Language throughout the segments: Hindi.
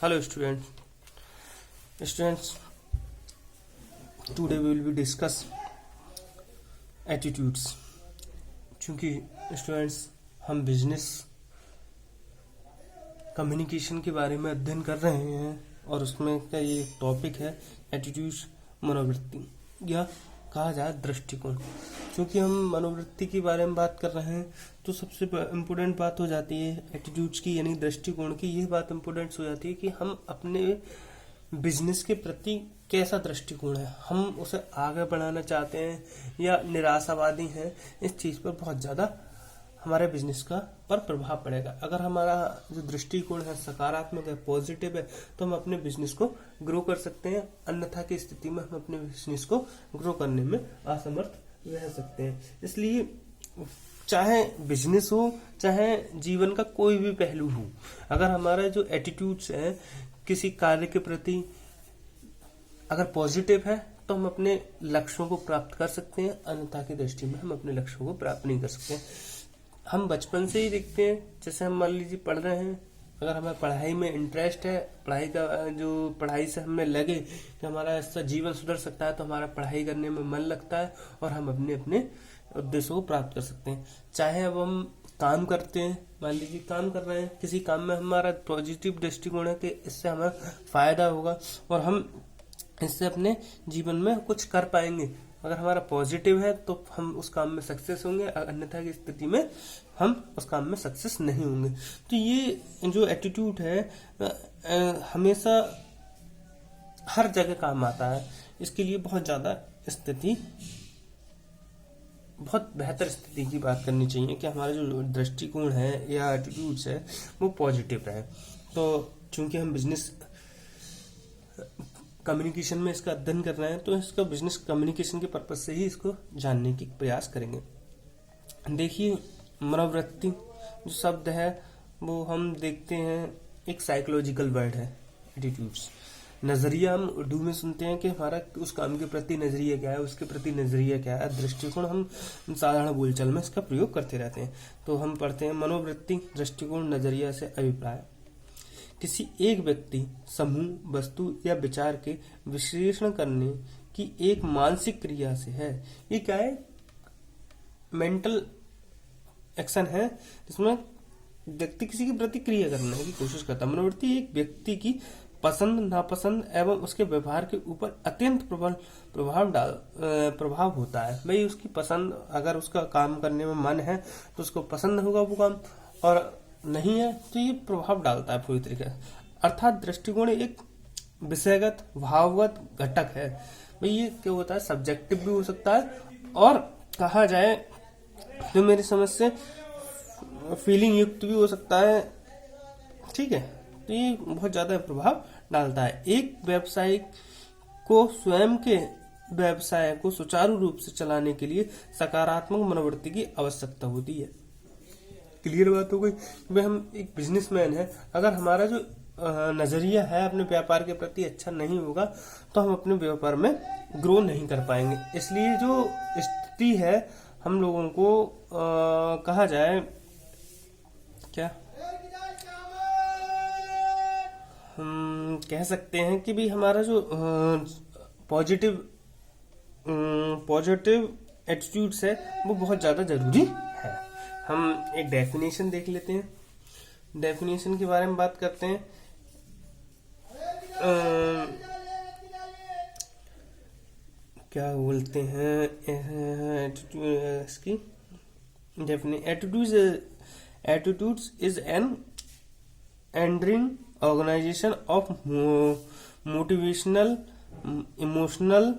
Hello students, today we will be discuss attitudes। चूँकि स्टूडेंट्स हम बिजनेस कम्युनिकेशन के बारे में अध्ययन कर रहे हैं और उसमें का ये टॉपिक है एटीट्यूड्स, मनोवृत्ति या कहा जाए दृष्टिकोण। क्योंकि हम मनोवृत्ति के बारे में बात कर रहे हैं तो सबसे इम्पोर्टेंट बात हो जाती है एटीट्यूड्स की यानी दृष्टिकोण की। ये बात इम्पोर्टेंट हो जाती है कि हम अपने बिजनेस के प्रति कैसा दृष्टिकोण है, हम उसे आगे बढ़ाना चाहते हैं या निराशावादी हैं। इस चीज़ पर बहुत ज़्यादा हमारे बिजनेस का पर प्रभाव पड़ेगा। अगर हमारा जो दृष्टिकोण है सकारात्मक है, पॉजिटिव है, तो हम अपने बिजनेस को ग्रो कर सकते हैं। अन्यथा की स्थिति में हम अपने बिजनेस को ग्रो करने में असमर्थ रह सकते हैं। इसलिए चाहे बिजनेस हो चाहे जीवन का कोई भी पहलू हो, अगर हमारा जो एटीट्यूड्स है किसी कार्य के प्रति अगर पॉजिटिव है तो हम अपने लक्ष्यों को प्राप्त कर सकते हैं। अन्यथा की दृष्टि में हम अपने लक्ष्यों को प्राप्त नहीं कर सकते। हम बचपन से ही देखते हैं, जैसे हम मान लीजिए पढ़ रहे हैं, अगर हमें पढ़ाई में इंटरेस्ट है, पढ़ाई से हमें लगे कि हमारा इससे जीवन सुधर सकता है, तो हमारा पढ़ाई करने में मन लगता है और हम अपने अपने उद्देश्यों को प्राप्त कर सकते हैं। चाहे अब हम काम करते हैं, मान लीजिए काम कर रहे हैं, किसी काम में हमारा पॉजिटिव दृष्टिकोण है कि इससे हमारा फायदा होगा और हम इससे अपने जीवन में कुछ कर पाएंगे। अगर हमारा पॉजिटिव है तो हम उस काम में सक्सेस होंगे, अन्यथा की स्थिति में हम उस काम में सक्सेस नहीं होंगे। तो ये जो एटीट्यूड है हमेशा हर जगह काम आता है। इसके लिए बहुत बेहतर स्थिति की बात करनी चाहिए कि हमारा जो दृष्टिकोण है या एटीट्यूड्स है वो पॉजिटिव रहे। तो चूंकि हम बिजनेस कम्युनिकेशन में इसका अध्ययन कर रहे हैं तो इसका बिजनेस कम्युनिकेशन के पर्पज से ही इसको जानने की प्रयास करेंगे। देखिए, मनोवृत्ति जो शब्द है वो हम देखते हैं एक साइकोलॉजिकल वर्ड है। एटीट्यूड्स नजरिया हम उर्दू में सुनते हैं कि हमारा उस काम के प्रति नजरिया क्या है, उसके प्रति नजरिया क्या है। दृष्टिकोण हम साधारण बोलचाल में इसका प्रयोग करते रहते हैं। तो हम पढ़ते हैं मनोवृत्ति, दृष्टिकोण, नजरिया से अभिप्राय किसी एक व्यक्ति, समूह, वस्तु या विचार के विश्लेषण करने की एक मानसिक क्रिया से है। ये क्या है? मेंटल एक्शन है जिसमें व्यक्ति किसी की प्रतिक्रिया करने की कोशिश करता है। मनोवृत्ति एक व्यक्ति की पसंद, नापसंद एवं उसके व्यवहार के ऊपर अत्यंत प्रभाव होता है। भाई उसकी पसंद, अगर उसका काम करने में मन है तो उसको पसंद होगा वो काम, और नहीं है तो ये प्रभाव डालता है पूरी तरीके से। अर्थात दृष्टिकोण एक विषयगत, भावगत घटक है। भाई ये क्या होता है? सब्जेक्टिव भी हो सकता है और कहा जाए तो मेरी समझ से फीलिंग युक्त भी हो सकता है। ठीक है, तो ये बहुत ज्यादा प्रभाव डालता है। एक व्यवसायिक को स्वयं के व्यवसाय को सुचारू रूप से चलाने के लिए सकारात्मक मनोवृत्ति की आवश्यकता होती है। क्लियर बात हो गई? भाई हम एक बिजनेसमैन है, अगर हमारा जो नजरिया है अपने व्यापार के प्रति अच्छा नहीं होगा तो हम अपने व्यापार में ग्रो नहीं कर पाएंगे। इसलिए जो स्थिति है हम लोगों को कहा जाए क्या हम कह सकते हैं कि भी हमारा जो पॉजिटिव एटीट्यूड्स है वो बहुत ज्यादा जरूरी है। हम एक डेफिनेशन देख लेते हैं, डेफिनेशन के बारे में बात करते हैं। क्या बोलते हैं इसकी attitudes is an enduring organisation of motivational, emotional,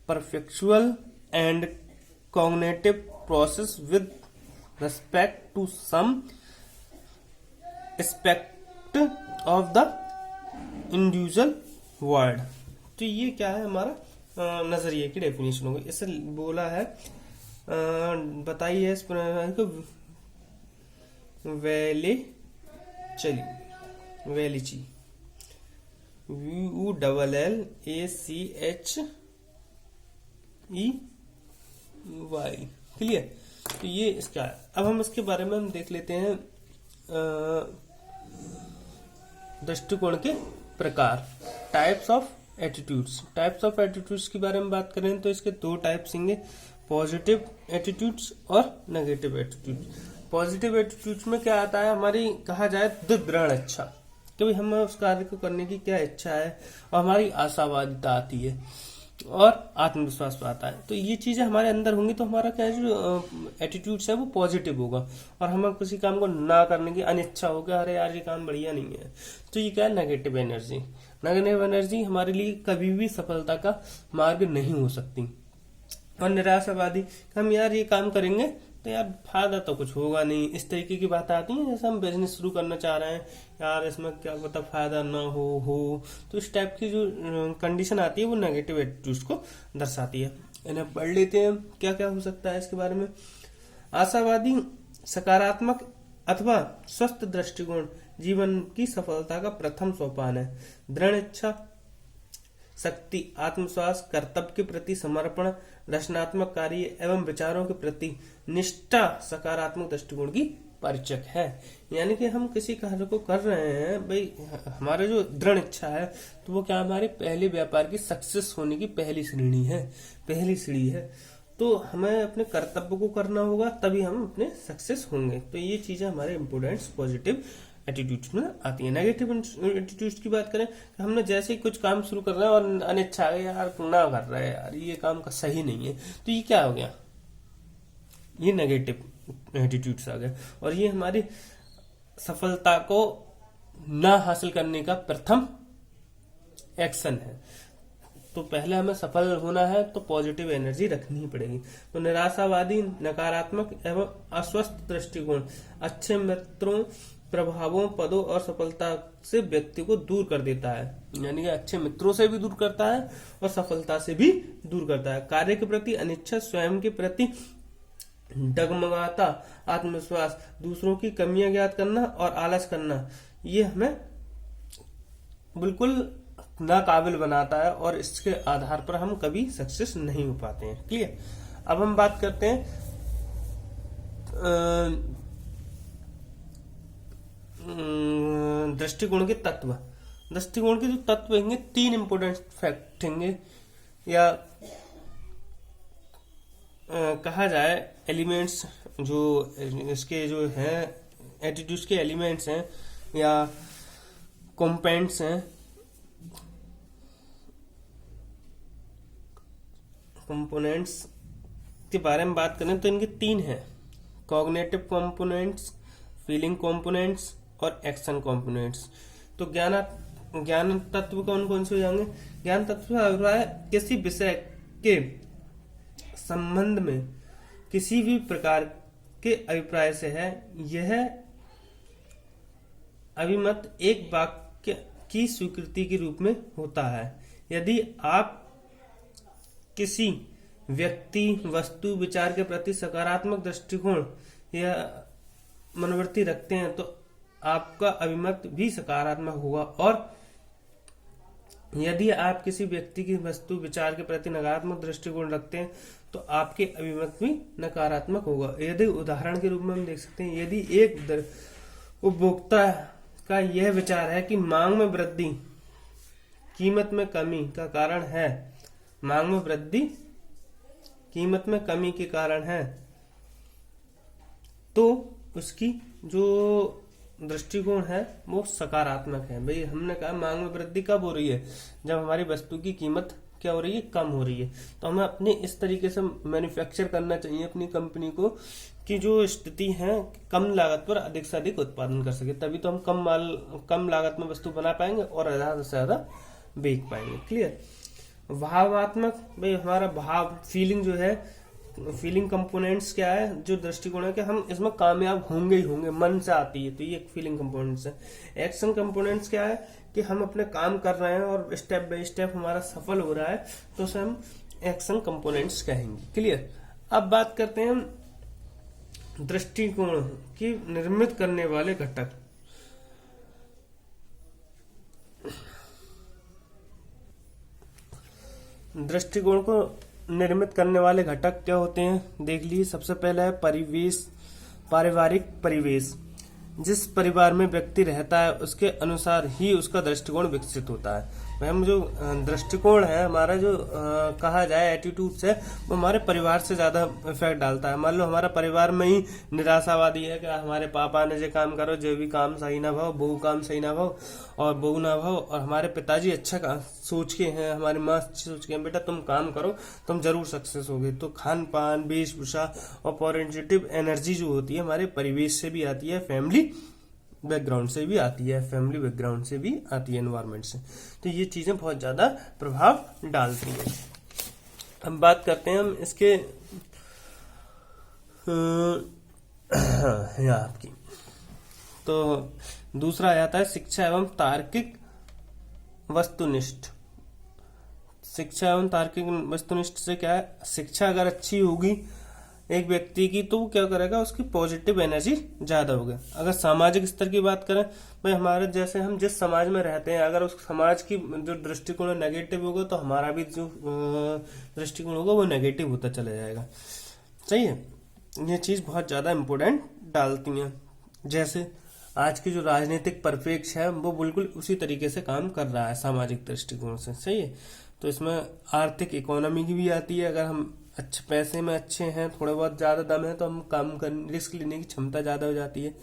perceptual and cognitive process with respect to some aspect of the individual world। तो ये क्या है? हमारा नजरिए की डेफिनेशन होगी। इसे बोला है, बताइए इस को वेलिची ULLACHEY। क्लियर? तो ये इसका है। अब हम इसके बारे में हम देख लेते हैं दृष्टिकोण के प्रकार, types of attitudes. Types of attitudes के बारे में बात करें तो इसके दो टाइप्स होंगे, पॉजिटिव एटीट्यूड्स और नेगेटिव एटीट्यूड्स। पॉजिटिव एटीट्यूड्स में क्या आता है, हमारी कहा जाए तो दृढ़ इच्छा, कि भाई हमें उस कार्य को करने की क्या इच्छा है, और हमारी आशावादिता आती है और आत्मविश्वास आता है। तो ये चीजें हमारे अंदर होंगी तो हमारा क्या है, जो एटीट्यूड्स है वो पॉजिटिव होगा, और हमें किसी काम को ना करने की अनिच्छा होगा, अरे यार ये काम बढ़िया नहीं है। तो ये क्या है, नेगेटिव एनर्जी। नेगेटिव एनर्जी हमारे लिए कभी भी सफलता का मार्ग नहीं हो सकती। और निराशावादी, हम यार ये काम करेंगे तो यार फायदा तो कुछ होगा नहीं, इस तरीके की बातें आती हैं। जैसे हम बिजनेस शुरू करना चाह रहे हैं, यार इसमें क्या पता फायदा ना हो, तो इस टाइप की जो कंडीशन आती है वो नेगेटिव एटीट्यूड्स को दर्शाती है। इन्हें पढ़ लेते हैं क्या क्या हो सकता है इसके बारे में। आशावादी सकारात्मक अथवा स्वस्थ दृष्टिकोण जीवन की सफलता का प्रथम सोपान है। दृढ़ इच्छा, शक्ति, आत्मविश्वास, कर्तव्य के प्रति समर्पण, रचनात्मक कार्य एवं विचारों के प्रति निष्ठा सकारात्मक दृष्टिकोण की परिचय है। यानी कि हम किसी कार्य को कर रहे हैं, भाई हमारे जो दृढ़ इच्छा है तो वो क्या हमारे पहले व्यापार की सक्सेस होने की पहली सीढ़ी है। तो हमें अपने कर्तव्य को करना होगा, तभी हम अपने सक्सेस होंगे। तो ये चीजें हमारे इम्पोर्टेंट पॉजिटिव एटीट्यूड्स में आती है। नेगेटिव एटीट्यूड्स की बात करें, हमने जैसे ही कुछ काम शुरू कर रहे हैं और अनिच्छा है, यार ना कर रहे हैं, यार ये काम का सही नहीं है, तो ये क्या हो गया, ये नेगेटिव एटीट्यूड्स आ गए। और ये हमारी सफलता को ना हासिल करने का प्रथम एक्शन है। तो पहले हमें सफल होना है तो पॉजिटिव एनर्जी रखनी ही पड़ेगी। तो निराशावादी, नकारात्मक एवं अस्वस्थ दृष्टिकोण अच्छे मित्रों, प्रभावों, पदों और सफलता से व्यक्ति को दूर कर देता है। यानी कि अच्छे मित्रों से भी दूर करता है और सफलता से भी दूर करता है। कार्य के प्रति अनिच्छा, स्वयं के प्रति डगमगाता आत्मविश्वास, दूसरों की कमियां ज्ञात करना और आलस करना, ये हमें बिल्कुल नाकाबिल बनाता है और इसके आधार पर हम कभी सक्सेस नहीं हो पाते हैं। क्लियर। अब हम बात करते हैं दृष्टिकोण के तत्व। दृष्टिकोण के जो तत्व होंगे, तीन इंपोर्टेंट फैक्ट होंगे, या कहा जाए एलिमेंट्स, जो इसके जो हैं एटीट्यूड्स के एलिमेंट्स हैं या कंपोनेंट्स हैं, कंपोनेंट्स के बारे में बात करें तो इनके तीन हैं, कॉग्निटिव कंपोनेंट्स, फीलिंग कंपोनेंट्स और एक्शन कंपोनेंट्स। तो ज्ञान तत्व कौन कौन से हो जाएंगे? ज्ञान तत्व अभिप्राय किसी विषय के संबंध में किसी भी प्रकार के अभिप्राय से है। यह अभिमत एक वाक्य की स्वीकृति के रूप में होता है। यदि आप किसी व्यक्ति, वस्तु, विचार के प्रति सकारात्मक दृष्टिकोण या मनोवृत्ति रखते हैं तो आपका अभिमत भी सकारात्मक होगा, और यदि आप किसी व्यक्ति की, वस्तु, विचार के प्रति नकारात्मक दृष्टिकोण रखते हैं तो आपके अभिमत भी नकारात्मक होगा। यदि उदाहरण के रूप में हम देख सकते हैं, यदि एक उपभोक्ता का यह विचार है कि मांग में वृद्धि कीमत में कमी का कारण है, मांग में वृद्धि कीमत में कमी के कारण है, तो उसकी जो दृष्टिकोण है वो सकारात्मक है। भाई हमने कहा मांग में वृद्धि कब हो रही है? जब हमारी वस्तु की कीमत क्या हो रही है? कम हो रही है। तो हमें अपने इस तरीके से मैन्युफैक्चर करना चाहिए अपनी कंपनी को कि जो स्थिति है कम लागत पर अधिक से अधिक उत्पादन कर सके, तभी तो हम कम लागत में वस्तु बना पाएंगे और ज्यादा से ज्यादा बेच पाएंगे। क्लियर। भावात्मक, भाई हमारा भाव, फीलिंग जो है, फीलिंग कंपोनेंट्स क्या है, जो दृष्टिकोण है कि हम इसमें कामयाब होंगे ही होंगे, मन से आती है, तो ये फीलिंग कंपोनेंट्स है। एक्शन कंपोनेंट्स क्या है कि हम अपने काम कर रहे हैं और स्टेप बाय स्टेप हमारा सफल हो रहा है, तो उसे हम एक्शन कंपोनेंट्स कहेंगे। क्लियर। अब बात करते हैं दृष्टिकोण की निर्मित करने वाले घटक। दृष्टिकोण को निर्मित करने वाले घटक क्या होते हैं, देख लीजिए। सबसे पहला है परिवेश, पारिवारिक परिवेश। जिस परिवार में व्यक्ति रहता है उसके अनुसार ही उसका दृष्टिकोण विकसित होता है। हम जो दृष्टिकोण है हमारा, जो कहा जाए एटीट्यूड्स है, वो हमारे परिवार से ज्यादा इफेक्ट डालता है। मान लो हमारा परिवार में ही निराशावादी है कि हमारे पापा ने जो काम करो, जो भी काम सही ना भाव, बहू काम सही ना भाव और बहू ना भाव, और हमारे पिताजी अच्छा सोच के हैं, हमारी माँ अच्छी सोच के हैं, बेटा तुम काम करो तुम जरूर सक्सेस होगे। तो खान पान, वेशभूषा और पॉजिटिव एनर्जी जो होती है हमारे परिवेश से भी आती है, फैमिली बैकग्राउंड से भी आती है, फैमिली बैकग्राउंड से भी आती है, एनवायरमेंट से। तो ये चीजें बहुत ज्यादा प्रभाव डालती हैं। अब बात करते हैं हम इसके यहाँ आपकी, तो दूसरा आ जाता है शिक्षा एवं तार्किक वस्तुनिष्ठ। शिक्षा एवं तार्किक वस्तुनिष्ठ से क्या है, शिक्षा अगर अच्छी होगी एक व्यक्ति की तो वो क्या करेगा, उसकी पॉजिटिव एनर्जी ज्यादा होगी। अगर सामाजिक स्तर की बात करें, भाई हमारे जैसे हम जिस समाज में रहते हैं, अगर उस समाज की जो दृष्टिकोण नेगेटिव होगा तो हमारा भी जो दृष्टिकोण होगा वो नेगेटिव होता चला जाएगा। सही है, ये चीज बहुत ज्यादा इंपॉर्टेंट डालती है। जैसे आज की जो राजनीतिक परिप्रेक्ष्य है वो बिल्कुल उसी तरीके से काम कर रहा है सामाजिक दृष्टिकोण से। सही है, तो इसमें आर्थिक इकोनॉमी की भी आती है। अगर हम अच्छे पैसे में अच्छे हैं, थोड़े बहुत ज्यादा दम है, तो हम काम कर रिस्क लेने की क्षमता ज्यादा हो जाती है।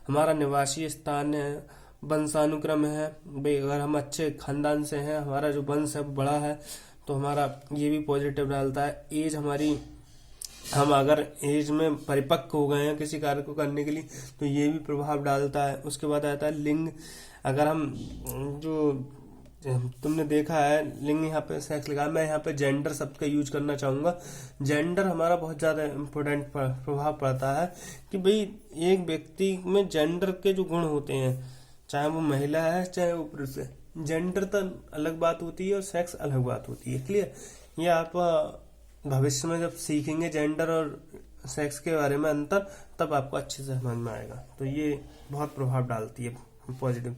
हमारा निवासी स्थान है, वंशानुक्रम है, भाई अगर हम अच्छे खानदान से हैं, हमारा जो वंश है बड़ा है, तो हमारा ये भी पॉजिटिव डालता है। एज हमारी, हम अगर एज में परिपक्व हो गए हैं किसी कार्य को करने के लिए तो ये भी प्रभाव डालता है। उसके बाद आता है लिंग। अगर हम जो तुमने देखा है लिंग, यहाँ पे सेक्स लिखा है, मैं यहाँ पे जेंडर शब्द का यूज करना चाहूंगा। जेंडर हमारा बहुत ज्यादा इम्पोर्टेंट प्रभाव पड़ता है कि भाई एक व्यक्ति में जेंडर के जो गुण होते हैं, चाहे वो महिला है चाहे वो पुरुष है, जेंडर तो अलग बात होती है और सेक्स अलग बात होती है। क्लियर, ये आप भविष्य में जब सीखेंगे जेंडर और सेक्स के बारे में अंतर, तब आपको अच्छे से समझ में आएगा। तो ये बहुत प्रभाव डालती है पॉजिटिव।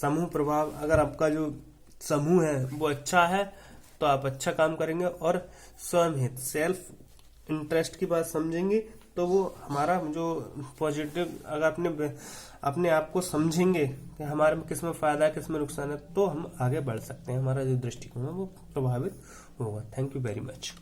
समूह प्रभाव, अगर आपका जो समूह है वो अच्छा है तो आप अच्छा काम करेंगे, और स्वयं हित, सेल्फ इंटरेस्ट की बात समझेंगे तो वो हमारा जो पॉजिटिव, अगर अपने आप को समझेंगे कि हमारे किस में फायदा है किस में नुकसान है, तो हम आगे बढ़ सकते हैं, हमारा जो दृष्टिकोण है वो प्रभावित होगा। Thank you very much.